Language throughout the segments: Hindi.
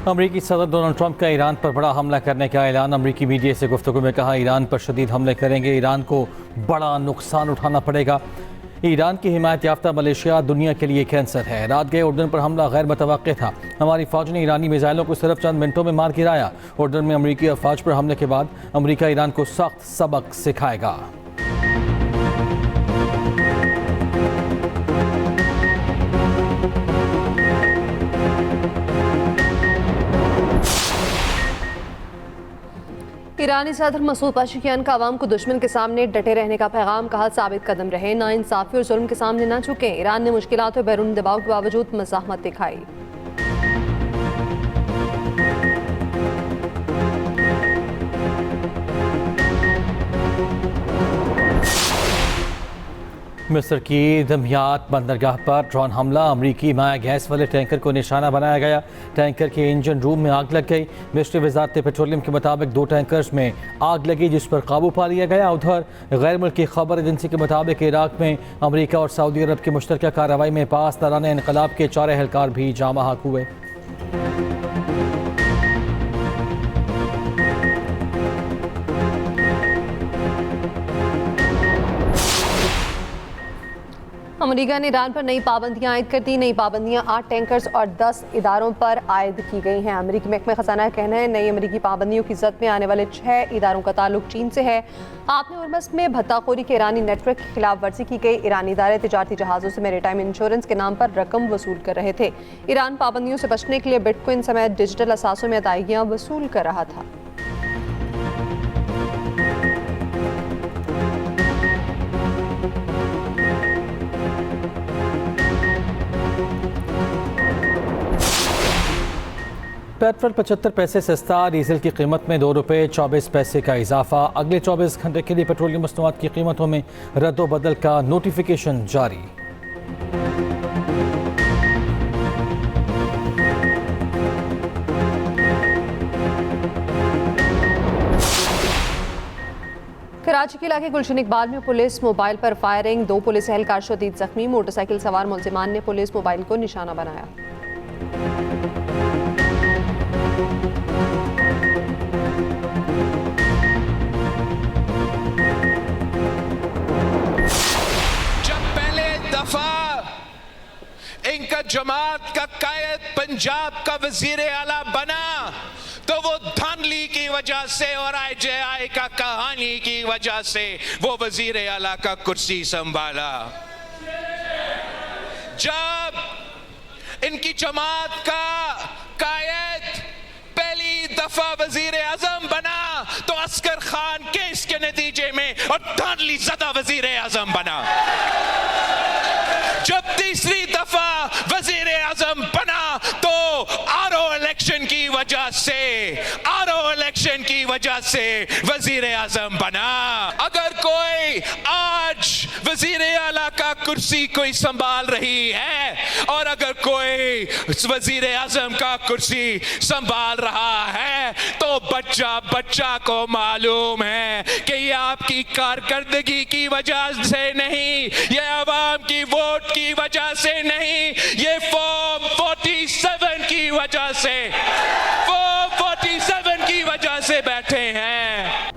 अमरीकी सदर डोनाल्ड ट्रंप का ईरान पर बड़ा हमला करने का ऐलान। अमरीकी मीडिया से गुफ्तगू में कहा, ईरान पर शदीद हमले करेंगे, ईरान को बड़ा नुकसान उठाना पड़ेगा। ईरान की हिमायत याफ्ता मलेशिया दुनिया के लिए कैंसर है। रात गए उर्दन पर हमला गैर मुतवक्के था। हमारी फौज ने ईरानी मिसाइलों को सिर्फ चंद मिनटों में मार गिराया। उर्दन में अमरीकी अफवाज पर हमले के बाद अमरीका ईरान को सख्त सबक सिखाएगा। ईरानी सदर मसूद पज़ेश्कियान का अवाम को दुश्मन के सामने डटे रहने का पैगाम। कहा, साबित कदम रहे, नाइंसाफी और जुल्म के सामने न झुकें। ईरान ने मुश्किलात और बैरून दबाव के बावजूद मज़ाहमत दिखाई। मिस्र की दमियात बंदरगाह पर ड्रोन हमला। अमरीकी माया गैस वाले टैंकर को निशाना बनाया गया। टैंकर के इंजन रूम में आग लग गई। मिस्री वजारत पेट्रोलियम के मुताबिक 2 टैंकर्स में आग लगी, जिस पर काबू पा लिया गया। उधर गैर मुल्की खबर एजेंसी के मुताबिक इराक में अमरीका और सऊदी अरब की मुश्तरका कार्रवाई में पासदारान इनकलाब के 4 एहलकार भी जाम बहक हुए। अमरीका ने ईरान पर नई पाबंदियां आयद कर दी। नई पाबंदियां 8 टैंकर्स और 10 इदारों पर आयद की गई हैं। अमरीकी महकमे खजाना का कहना है, नई अमरीकी पाबंदियों की जद में आने वाले 6 इदारों का ताल्लुक चीन से है। आपने उर्मस में भत्ताखोरी के ईरानी नेटवर्क की खिलाफ वर्जी की गई। ईरानी इदारे तिजारती जहाज़ों से मैरीटाइम इंश्योरेंस के नाम पर रकम वसूल कर रहे थे। ईरान पाबंदियों से बचने के लिए बिटकॉइन समेत डिजिटल असासों में अदायगियाँ वसूल कर रहा था। पेट्रोल 75 पैसे सस्ता, डीजल की कीमत में 2 रुपये 24 पैसे का इजाफा। अगले 24 घंटे के लिए पेट्रोलियम मसनूआत की कीमतों में रद्दोबदल का नोटिफिकेशन जारी। कराची के इलाके गुलशन इकबाल में पुलिस मोबाइल पर फायरिंग। 2 पुलिस एहलकार शदीद जख्मी। मोटरसाइकिल सवार मुलजिमान ने पुलिस मोबाइल को निशाना बनाया। इनका जमात का कायद पंजाब का वजीर आला बना तो वो धांधली की वजह से और IJI का कहानी की वजह से वो वजीर आला का कुर्सी संभाला। जब इनकी जमात का कायद पहली दफा वजीर आजम बना तो अस्कर खान केस के नतीजे में और धांधली ज़दा वजीर आजम बना। जब तीसरी दफा वजीर आजम बना तो आरओ इलेक्शन की वजह से वजीर आजम बना। अगर कोई आज वजीर आला का कुर्सी कोई संभाल रही है और अगर कोई वजीर आजम का कुर्सी संभाल रहा है तो बच्चा को मालूम है कि ये आपकी कारकर्दगी की वजह से नहीं, ये आवाम की वोट की वजह से नहीं, ये फॉर्म 47 की वजह से, फॉर्म 47 की वजह से बैठे हैं।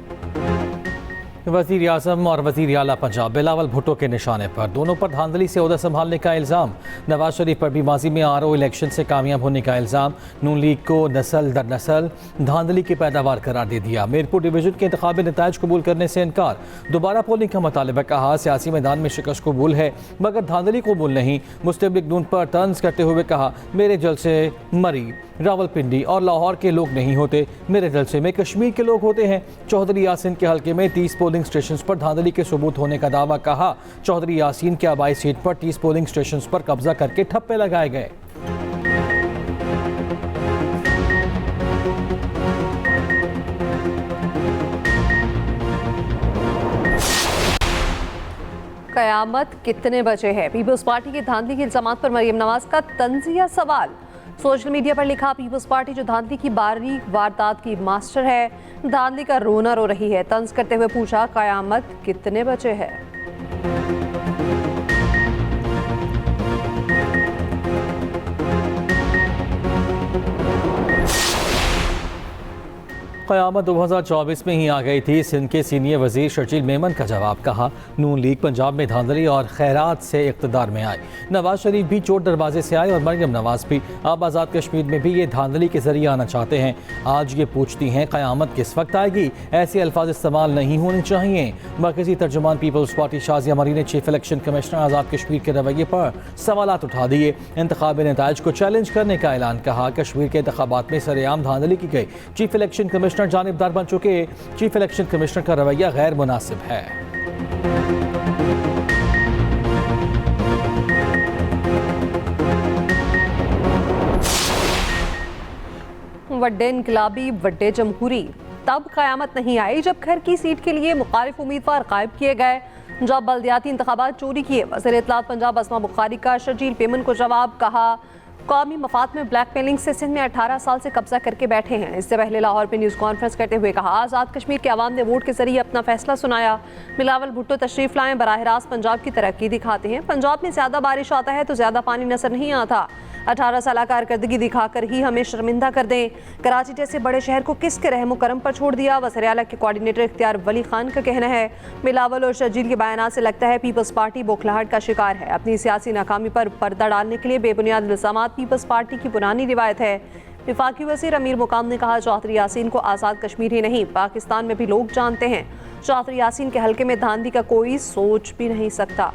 वज़ीर आज़म और वज़ीर आला पंजाब बिलावल भुट्टो के निशाने पर, दोनों पर धांधली से ओहदा संभालने का इल्ज़ाम। नवाज शरीफ पर भी माजी में आरओ इलेक्शन से कामयाब होने का इल्ज़ाम। नून लीग को नस्ल दर नस्ल धांधली की पैदावार करार दे दिया। मीरपुर डिवीज़न के इंतखाबी नताइज कबूल करने से इनकार। दोबारा पोलिंग का मुतालबा। कहा, सियासी मैदान में शिकस्त कबूल है मगर धांधली कबूल नहीं। मुस्लिम लीग नून पर तंज करते हुए कहा, मेरे जलसे मरी, रावलपिंडी और लाहौर के लोग नहीं होते, मेरे जलसे में कश्मीर के लोग होते हैं। चौधरी यासीन के हल्के में 30 पोलिंग स्टेशन पर धांधली के सबूत होने का दावा। कहा, चौधरी यासीन के आबाई सीट पर 30 पोलिंग स्टेशन पर कब्जा करके ठप्पे लगाए गए। कयामत कितने बजे है? पीपल्स पार्टी के धांधली के इल्जामात पर मरियम नवाज का तंजिया सवाल। सोशल मीडिया पर लिखा, पीपल्स पार्टी जो धांधली की बारीक वारदात की मास्टर है, धांधली का रोना रो रही है। तंज करते हुए पूछा, कयामत कितने बजे है? क़यामत 2024 में ही आ गई थी। सिंध के सीनियर वजीर शर्जील मेमन का जवाब, कहा नून लीग पंजाब में धांधली और खैरात से इक़्तिदार में आई। नवाज शरीफ भी चोट दरवाजे से आए और मरियम नवाज भी अब आज़ाद कश्मीर में भी ये धांधली के जरिए आना चाहते हैं। आज ये पूछती हैं क़यामत किस वक्त आएगी। ऐसे अल्फाज इस्तेमाल नहीं होने चाहिए। मरकजी तर्जुमान पीपल्स पार्टी शाजिया मरी ने chief election commissioner Azad Kashmir के रवैये पर सवालात उठा दिए। इंतखाबी नताइज को चैलेंज करने का ऐलान, कहा कश्मीर के इंतखाबात में सरेआम धांधली की गई। चीफ इलेक्शन कमिश्नर जानिबदार बन चुके चीफ इलेक्शन कमिश्नर का रवैया गैर मुनासिब है। वड्डे इनकलाबी वड्डे जमहूरी, तब क़यामत नहीं आई जब घर की सीट के लिए मुखालिफ उम्मीदवार गायब किए गए, जब बल्दियाती इंतखाबात चोरी किए। वज़ीर इत्तलात पंजाब अस्मा बुखारी का शर्जील मेमन को जवाब, कहा कौमी मफाद में ब्लैकमेलिंग से सिंध में 18 साल से कब्जा करके बैठे हैं। इससे पहले लाहौर में न्यूज़ कॉन्फ्रेंस करते हुए कहा आज़ाद कश्मीर के अवाम ने वोट के जरिए अपना फैसला सुनाया। बिलावल भुट्टो तशरीफ लाएं, बराह रास्त पंजाब की तरक्की दिखाते हैं। पंजाब में ज़्यादा बारिश आता है तो ज़्यादा पानी नजर नहीं आता। 18 साल कारकर्दगी दिखाकर ही हमें शर्मिंदा कर दें। कराची जैसे बड़े शहर को किसके रहमो करम पर छोड़ दिया। वज़ीर आला के कोऑर्डिनेटर इख्तियार वली खान का कहना है बिलावल और शर्जील के बयानात से लगता है पीपल्स पार्टी बौखलाहट का शिकार है। अपनी सियासी नाकामी पर पर्दा डालने के लिए बेबुनियाद इल्ज़ामात पीपल्स पार्टी की पुरानी रिवायत है। वफाकी वज़ीर अमीर मुकाम ने कहा चौधरी यासीन को आज़ाद कश्मीर ही नहीं पाकिस्तान में भी लोग जानते हैं। चौधरी यासीन के हल्के में धांधली का कोई सोच भी नहीं सकता।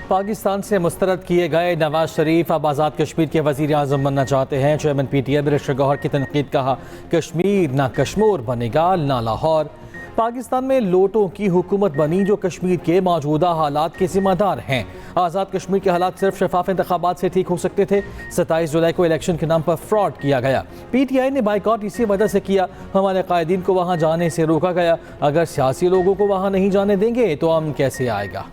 पाकिस्तान से मुस्तरद किए गए नवाज शरीफ अब आज़ाद कश्मीर के वज़ीर आज़म बनना चाहते हैं। चेयरमैन PTI बैरिस्टर गौहर की तनकीद, कहा कश्मीर ना कश्मीर बनेगा ना लाहौर। पाकिस्तान में लोटों की हुकूमत बनी जो कश्मीर के मौजूदा हालात के जिम्मेदार हैं। आज़ाद कश्मीर के हालात सिर्फ शफाफ इंतखाबात से ठीक हो सकते थे। 27 जुलाई को इलेक्शन के नाम पर फ्रॉड किया गया। PTI ने बाइकआउट इसी वजह से किया। हमारे कायदीन को वहाँ जाने से रोका गया। अगर सियासी लोगों को वहाँ नहीं जाने देंगे तो अमन कैसे आएगा।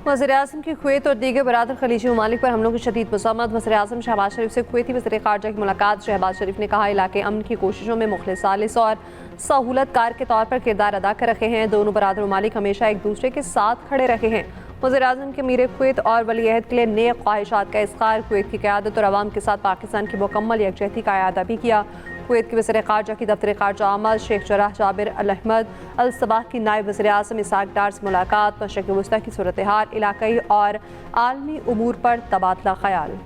वज़ीर आज़म की कुवैत और दीगर बरादर खलीजी ममालिक पर हमलों की शदीद मज़म्मत। वज़ीर आज़म शहबाज शरीफ से कुवैती वज़ीर ख़ारजा की मुलाकात। शहबाज शरीफ ने कहा इलाके अमन की कोशिशों में मुखलिस सालिस और सहूलतकार के तौर पर किरदार अदा कर रखे हैं। दोनों बरादर ममालिक हमेशा एक दूसरे के साथ खड़े रहे हैं। वज़ीर आज़म के मीर कुवैत और वली अहद के लिए नेक ख्वाहिशात का इज़हार। कुवैत की क़यादत और अवाम के साथ पाकिस्तान की मुकम्मल यकजहती का अयादा भी किया। कुवैत के वज़ीर ख़ारजा की दफ्तर ख़ारजा आमद शेख जराह जाबिर अल अहमद अल सबाह की नायब वज़ीर आज़म इसाक डार से मुलाकात। मशरिक़ वुस्ता की सूरत हाल, इलाक़ाई और आलमी उमूर पर तबादला ख़याल।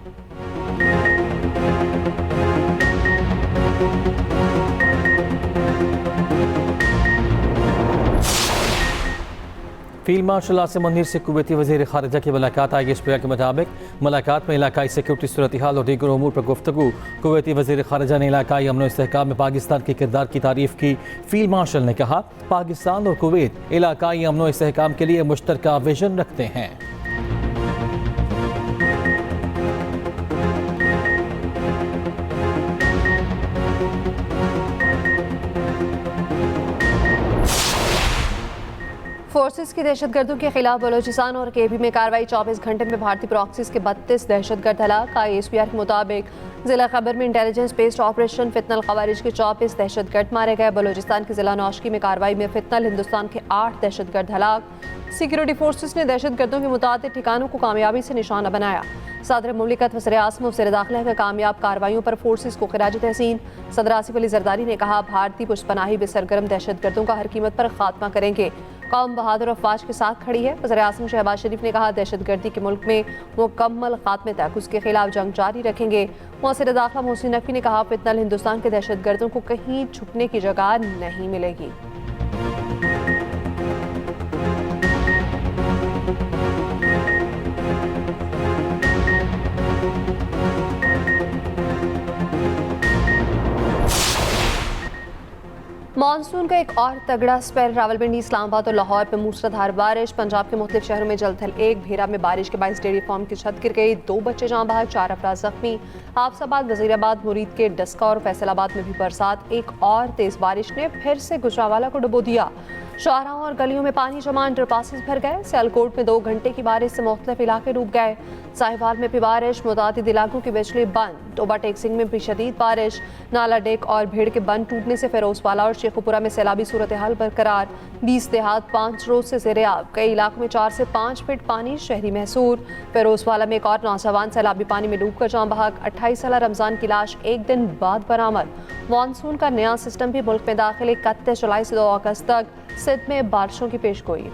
फील्ड मार्शल आसिम मुनीर से कुवैती वज़ीर ख़ारजा की मुलाकात। ISPR के मुताबिक मुलाकात में इलाकाई सिक्योरिटी सूरत हाल और दीगर उमूर पर गुफ्तगू। कुवैती वज़ीर ख़ारजा ने इलाकाई अमन और इस्तेहकाम में पाकिस्तान के किरदार की तारीफ़ की। फील्ड मार्शल ने कहा पाकिस्तान और कुवैत इलाकाई अमन और इस्तेहकाम के लिए मुश्तरका विजन रखते हैं। फोर्सेस की दहशतगर्दों के खिलाफ बलोचिस्तान और KB में कार्रवाई। 24 घंटे में भारतीय प्रॉक्सीज के 32 दहशतगर्द हलाक। ISPR के मुताबिक जिला खबर में इंटेलिजेंस बेस्ड ऑपरेशन फितनल खवारिज के 24 दहशतगर्द मारे गए। बलोचिस्तान के जिला नौशकी में कार्रवाई में फितनल हिंदुस्तान के 8 दहशतगर्द हलाक। सिक्योरिटी फोर्सेस ने दहशतगर्दों के मुताबिक ठिकानों को कामयाबी से निशाना बनाया। सदर मुमलिकत वज़ीर आज़म वज़ीर दाखिला के कामयाब कार्रवाइयों पर फोर्सेस को खिराज तहसीन। सदर आसिफ अली जरदारी ने कहा भारतीय पुष्पनाही में सरगर्म दहशतगर्दों का हर कीमत पर खात्मा करेंगे। कौम बहादुर अफवाज के साथ खड़ी है। वज़ीर आज़म शहबाज शरीफ ने कहा दहशतगर्दी के मुल्क में मुकम्मल खात्मे तक उसके खिलाफ जंग जारी रखेंगे। वज़ीर दाखिला मोहसिन नकवी ने कहा फितनल हिंदुस्तान के दहशतगर्दों को कहीं छुपने की जगह नहीं मिलेगी। मानसून का एक और तगड़ा स्पेल। रावलपिंडी, इस्लामाबाद और लाहौर में मूसलाधार बारिश। पंजाब के मुख्तलिफ शहरों में जलथल। एक भेरा में बारिश के बायस डेयरी फार्म की छत गिर गई। 2 बच्चे जाँ बहक, 4 अफराद जख्मी। हाफसाबाद, वजीराबाद, मुरीद के डस्का और फैसलाबाद में भी बरसात। एक और तेज बारिश ने फिर से गुजरावाला को डुबो दिया। शाहराहों और गलियों में पानी जमा, अंडरपासेस भर गए। सियालकोट में 2 घंटे की बारिश से मुख्तलिफ इलाके डूब गए। साहिवाल में भी बारिश, मुतादिद इलाकों की बिजली बंद। टोबा टेकसिंग में भी शदीद बारिश, नाला डेक और भीड़ के बंद टूटने से फिरोजवाला और शेखुपुरा में सैलाबी सूरत हाल बरकरार। 20 देहात 5 रोज से ज़ेर-ए-आब, कई इलाकों में 4 से 5 फीट पानी, शहरी महसूर। फिरोजवाला में एक और नौजवान सैलाबी पानी में डूबकर जान बहक। 28 साला रमजान की लाश एक दिन बाद बरामद। मानसून का नया सिस्टम भी मुल्क में दाखिल। 31 जुलाई से 2 अगस्त तक सिंध में बारिशों की पेशगोई।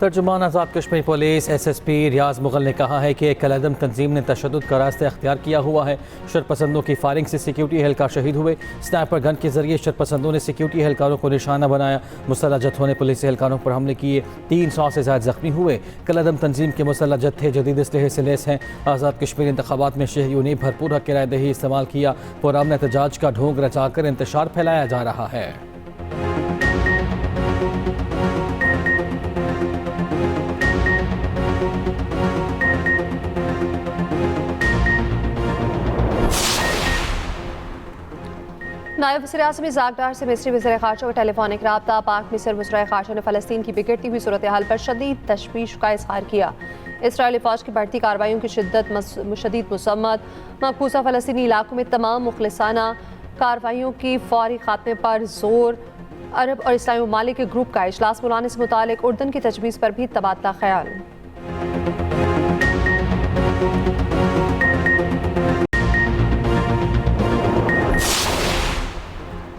तर्जुमान आज़ाद कश्मीर पुलिस SSP रियाज मुगल ने कहा है कि एक कलअदम तंजीम ने तशद्दुद का रास्ता अख्तियार किया हुआ है। शरपसंदों की फायरिंग से सिक्योरिटी एहलकार शहीद हुए। स्नाइपर गन के जरिए शरपसंदों ने सिक्योरिटी एहलकारों को निशाना बनाया। मुसल्लह जत्थों ने पुलिस एहलकारों पर हमले किए। 300 से ज़्यादा जख्मी हुए। कलअदम तंजीम के मुसल्लह जत्थे जदीद असलहे से लैस हैं। आज़ाद कश्मीर इंतखाबात में शहरियों ने भरपूर हक रायदही इस्तेमाल किया। पुरअमन एहतजाज का ढोंग रचाकर इंतशार फैलाया जा रहा है। नायब वज़ीर आज़म ज़ागदार से मिस्री वज़ीर ख़ारजा का टेलीफोनिक रब्ता। पाक मिस्र वज़ीर ख़ारजा ने फ़लस्तीन की बिगड़ती हुई सूरत हाल पर शदीद तशवीश का इज़हार किया। इसराइली फ़ौज की बढ़ती कार्रवाइयों की शिद्दत शदीद मसम्मत। मकबूजा फ़लस्तीनी इलाकों में तमाम मुखलिसाना कार्रवाइयों की फौरी खात्मे पर जोर। अरब और इस्लामी ममालिक के ग्रुप का इजलास बुलाने से मुतालिक उर्दन की तजवीज़ पर भी तबादला ख्याल।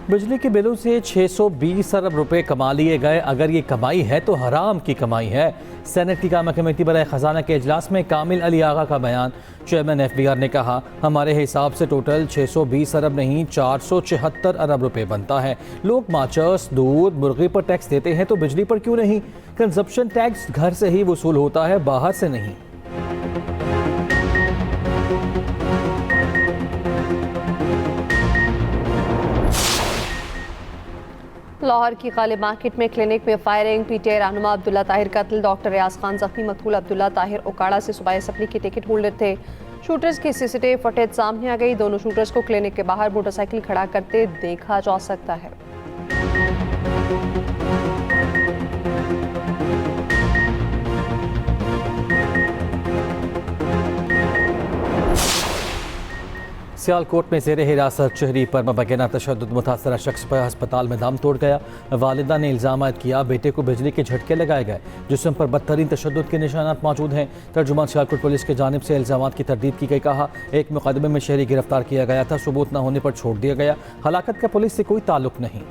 बिजली के बिलों से 620 अरब रुपए कमा लिए गए। अगर ये कमाई है तो हराम की कमाई है। सेनेट की कामा कमेटी बराए खजाना के इजलास में कामिल अली आगा का बयान। चेयरमैन FBR ने कहा, हमारे हिसाब से टोटल 620 अरब नहीं 476 अरब रुपए बनता है। लोग माचस, दूध, मुर्गी पर टैक्स देते हैं तो बिजली पर क्यों नहीं? कंजप्शन टैक्स घर से ही वसूल होता है, बाहर से नहीं। लाहौर की गालिब मार्केट में क्लिनिक में फायरिंग। PTI रहनुमा अब्दुल्ला ताहिर कत्ल। डॉक्टर रियाज खान जख्मी। मकतूल अब्दुल्ला ताहिर ओकाड़ा से सूबाई असम्बली के टिकट होल्डर थे। शूटर्स की CCTV फुटेज सामने आ गई। दोनों शूटर्स को क्लिनिक के बाहर मोटरसाइकिल खड़ा करते देखा जा सकता है। सियालकोट में ज़ेर हिरासत शहरी पर मुबैना तशद्दुद मुतासरा शख्स पर अस्पताल में दम तोड़ गया। वालिदा ने इल्ज़ाम किया बेटे को बिजली के झटके लगाए गए। जिस्म पर बदतरीन तशद्दुद के निशानात मौजूद हैं। तर्जुमान सियालकोट पुलिस की जानिब से इल्ज़ाम की तरदीद की गई। कहा, एक मुकदमे में शहरी गिरफ्तार किया गया था, सबूत न होने पर छोड़ दिया गया। हलाकत का पुलिस से कोई ताल्लुक नहीं।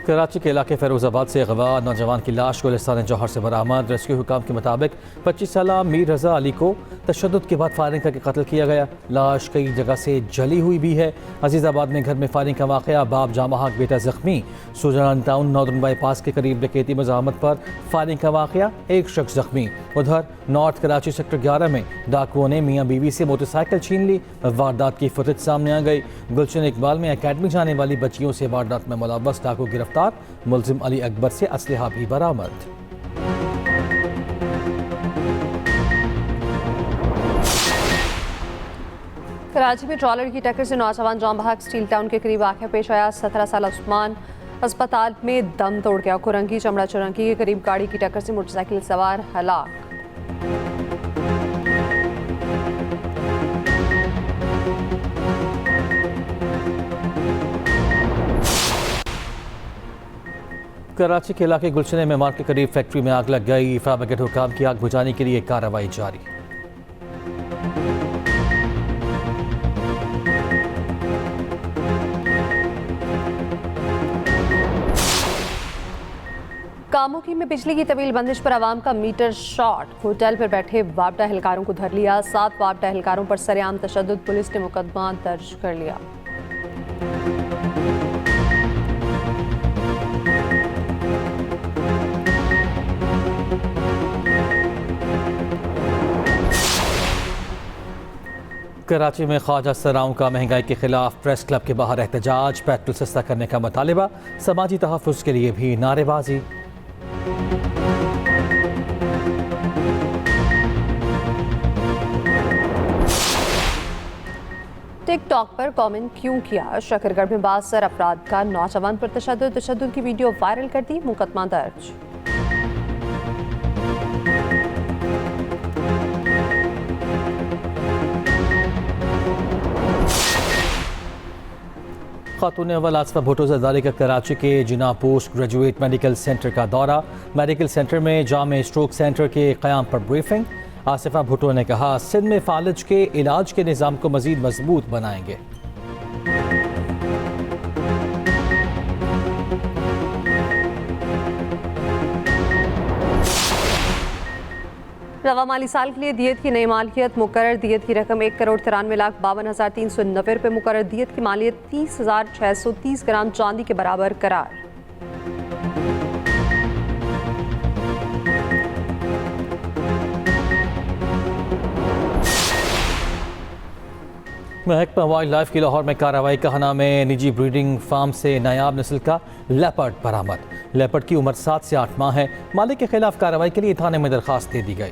कराची के इलाके फैरोजाबाद से अगवा नौजवान की लाश गुलिस्तान जौहर से बरामद। रेस्क्यू हुकाम के मुताबिक 25 साला मीर रजा अली को तशद्दुद के बाद फायरिंग करके कत्ल किया गया। लाश कई जगह से जली हुई भी है। अजीज़ाबाद में घर में फायरिंग का वाक़या, बाप जामहाक बेटा जख्मी। सुजान टाउन नॉर्दर्न बाईपास के करीब डकैती मज़ाहमत पर फायरिंग का वाक़या, एक शख्स जख्मी। उधर नॉर्थ कराची सेक्टर 11 में डाकुओं ने मियाँ बीवी से मोटरसाइकिल छीन ली। वारदात की फुटेज सामने आ गई। गुलशन इकबाल में अकेडमी जाने वाली बच्चियों से वारदात में मुलव्वस डाकू गिरफ्तार। मुलजिम अली अकबर से असलहा भी बरामद। कराची में ट्रॉलर की टक्कर से नौजवान जान बहक। स्टील टाउन के करीब वाक़या पेश आया। 17 साल उस्मान अस्पताल में दम तोड़ गया। कुरंगी चमड़ा चुरंगी के करीब गाड़ी की टक्कर से मोटरसाइकिल सवार हलाक। कराची के इलाके गुलशन मेमार के करीब फैक्ट्री में आग लग गई। फायर ब्रिगेड हुकाम की आग बुझाने के लिए कार्रवाई जारी। कामुकी में बिजली की तवील बंदिश पर आवाम का मीटर शॉर्ट। होटल पर बैठे वापडा एहलकारों को धर लिया। 7 वापडा एहलकारों पर सरेआम तशद्दुद। पुलिस ने मुकदमा दर्ज कर लिया। कराची में ख्वाजा सराओं का महंगाई के खिलाफ प्रेस क्लब के बाहर एहतजाज, पेट्रोल सस्ता करने का मुतालिबा, समाजी तहफ़्फ़ुज़ के लिए भी नारेबाजी। टिकटॉक पर कमेंट क्यों किया? शकरगढ़ में 72 अफराद का नौजवान पर तशद्दुद की वीडियो वायरल कर दी, मुकदमा दर्ज। खातून अव्वल आसिफा भुट्टो जरदारी का कराची के जिना पोस्ट ग्रेजुएट मेडिकल सेंटर का दौरा, मेडिकल सेंटर में जामे स्ट्रोक सेंटर के क़याम पर ब्रीफिंग। आसिफा भुट्टो ने कहा, सिंध में फालिज के इलाज के निज़ाम को मज़ीद मजबूत बनाएंगे। रवा माली साल के लिए दियत की नई मालियत मुकर्रर, दियत की रकम 1,93,52,390 रुपये मुकर्रर, दियत की मालियत 30,630 ग्राम चांदी के बराबर करार। महकमा वाइल्ड लाइफ की लाहौर में कार्रवाई, कहना में निजी ब्रीडिंग फार्म से नायाब नस्ल का लेपर्ड बरामद। लेपर्ड की उम्र 7 से 8 माह है। मालिक के खिलाफ कार्रवाई के लिए थाने में दरखास्त दे दी गई।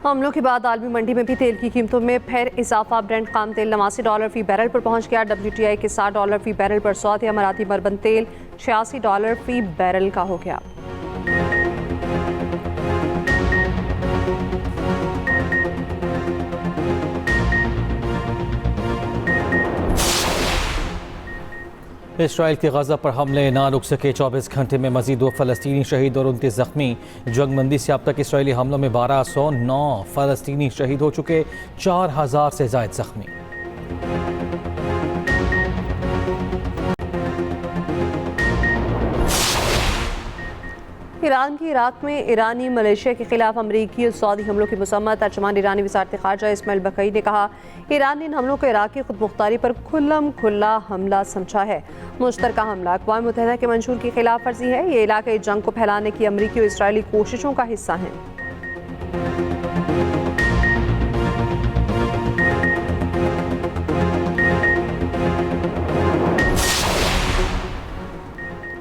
हमलों के बाद आलमी मंडी में भी तेल की कीमतों में फिर इजाफा। ब्रेंट खाम तेल $89 फी बैरल पर पहुंच गया। WTI के $60 फी बैरल पर सौदा। अमराती मरबन तेल $86 फी बैरल का हो गया। इसराइल के गजा पर हमले ना रुक सके, 24 घंटे में मजीद 2 फ़लस्तीनी शहीद और 29 जख्मी। जंगबंदी से अब तक इसराइली हमलों में 1209 फ़लस्तीनी शहीद हो चुके, 4000 से ज़ायद जख्मी। ईरान की इराक में ईरानी मलेशिया के खिलाफ अमरीकी और सऊदी हमलों की मसम्मत। तर्जुमान ईरानी वज़ारत ख़ारजा इस्माइल बक़ई ने कहा, ईरान ने इन हमलों को इराक़ी खुद मुख्तारी पर खुल्लम खुल्ला हमला समझा है। मुश्तरका हमला अक़वाम मुत्तहिदा के मंशूर की खिलाफ वर्जी है। ये इलाक़ाई जंग को फैलाने की अमरीकी और इसराइली कोशिशों का हिस्सा है।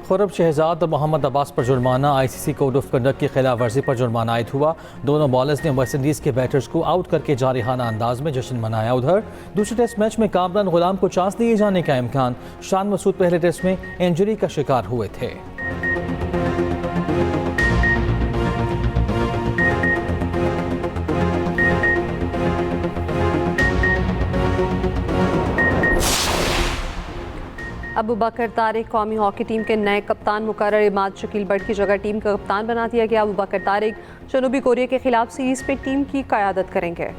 खुरम शहजाद और मोहम्मद अब्बास पर जुर्माना। ICC कोड ऑफ कंडक्ट की खिलाफ वर्जी पर जुर्माना आयद हुआ। दोनों बॉलर्स ने वेस्ट इंडीज़ के बैटर्स को आउट करके जारिहाना अंदाज में जश्न मनाया। उधर दूसरे टेस्ट मैच में कामरान गुलाम को चांस दिए जाने का इम्कान। शान मसूद पहले टेस्ट में इंजरी का शिकार हुए थे। अबू बकर तारिक कौमी हॉकी टीम के नए कप्तान मुकर्रर। इमाद शकील बट की जगह टीम का कप्तान बना दिया गया। अबू बकर तारिक जनूबी कोरिया के खिलाफ सीरीज में टीम की क़यादत करेंगे।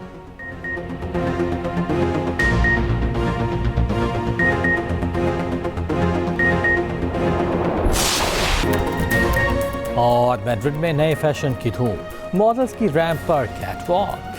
और मैड्रिड में नए फैशन की धूम, मॉडल्स की रैंप पर कैटवॉक।